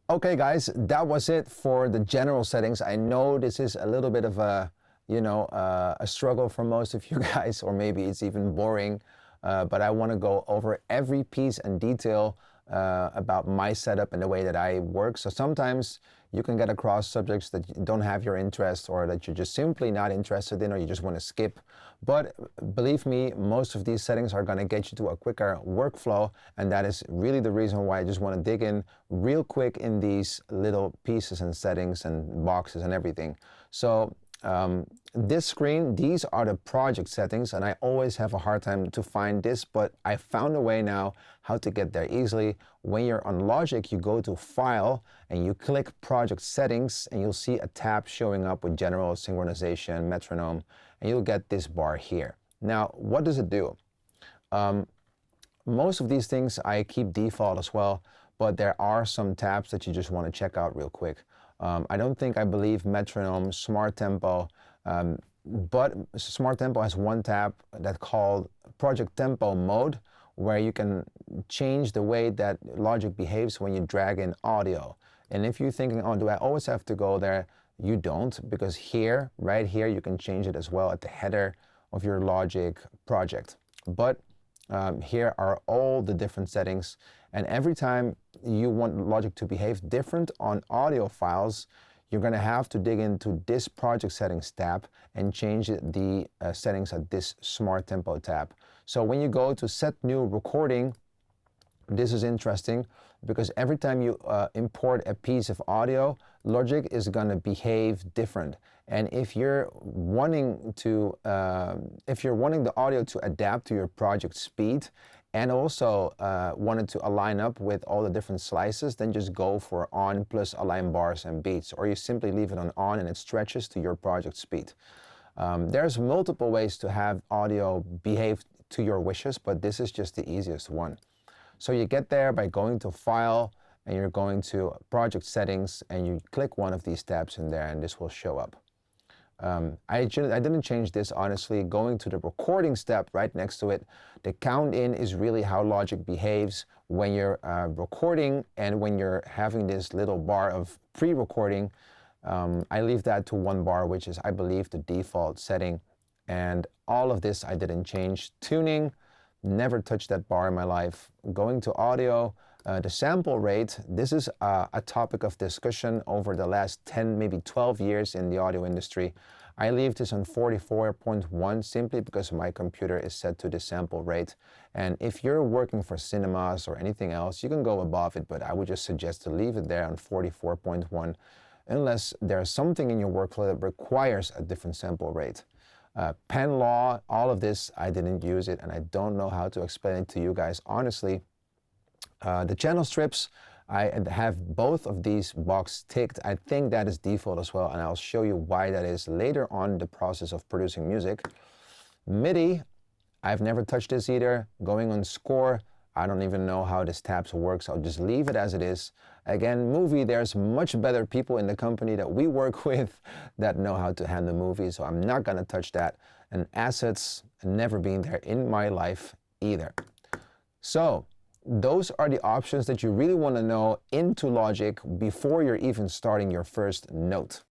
Okay, guys, that was it for the general settings. I know this is a little bit of a, a struggle for most of you guys, or maybe it's even boring. But I want to go over every piece and detail about my setup and the way that I work. So sometimes you can get across subjects that don't have your interest, or that you're just simply not interested in, or you just want to skip. But believe me, most of these settings are going to get you to a quicker workflow, and that is really the reason why I just want to dig in real quick in these little pieces and settings and boxes and everything. So this screen, these are the project settings, and I always have a hard time to find this, but I found a way now how to get there easily. When you're on Logic, you go to File and you click Project Settings, and you'll see a tab showing up with General, Synchronization, Metronome, and you'll get this bar here. Now, what does it do? Most of these things I keep default as well, but there are some tabs that you just want to check out real quick. I believe Metronome, Smart Tempo, but Smart Tempo has one tab that's called Project Tempo Mode, where you can change the way that Logic behaves when you drag in audio. And if you're thinking, oh, do I always have to go there? You don't, because here, right here, you can change it as well at the header of your Logic project. But here are all the different settings, and every time you want Logic to behave different on audio files, you're going to have to dig into this project settings tab and change the settings at this Smart Tempo tab. So when you go to set new recording, this is interesting because every time you import a piece of audio, Logic is going to behave different. And if you're wanting the audio to adapt to your project speed, and also wanted to align up with all the different slices, then just go for on plus align bars and beats, or you simply leave it on and it stretches to your project speed. There's multiple ways to have audio behave to your wishes, but this is just the easiest one. So you get there by going to File, and you're going to Project Settings, and you click one of these tabs in there, and this will show up. I didn't change this, honestly. Going to the recording step right next to it, the count in is really how Logic behaves when you're recording and when you're having this little bar of pre-recording. I leave that to 1 bar, which is, I believe, the default setting. And all of this I didn't change. Tuning, never touched that bar in my life. Going to audio, the sample rate, this is a topic of discussion over the last 10, maybe 12 years in the audio industry. I leave this on 44.1 simply because my computer is set to the sample rate. And if you're working for cinemas or anything else, you can go above it, but I would just suggest to leave it there on 44.1 unless there's something in your workflow that requires a different sample rate. Pen law, all of this, I didn't use it, and I don't know how to explain it to you guys, honestly. The channel strips, I have both of these boxes ticked. I think that is default as well, and I'll show you why that is later on in the process of producing music. MIDI, I've never touched this either. Going on score, I don't even know how this tabs works. I'll just leave it as it is. Again, movie, there's much better people in the company that we work with that know how to handle movies, so I'm not gonna touch that. And assets, never been there in my life either. So those are the options that you really want to know into Logic before you're even starting your first note.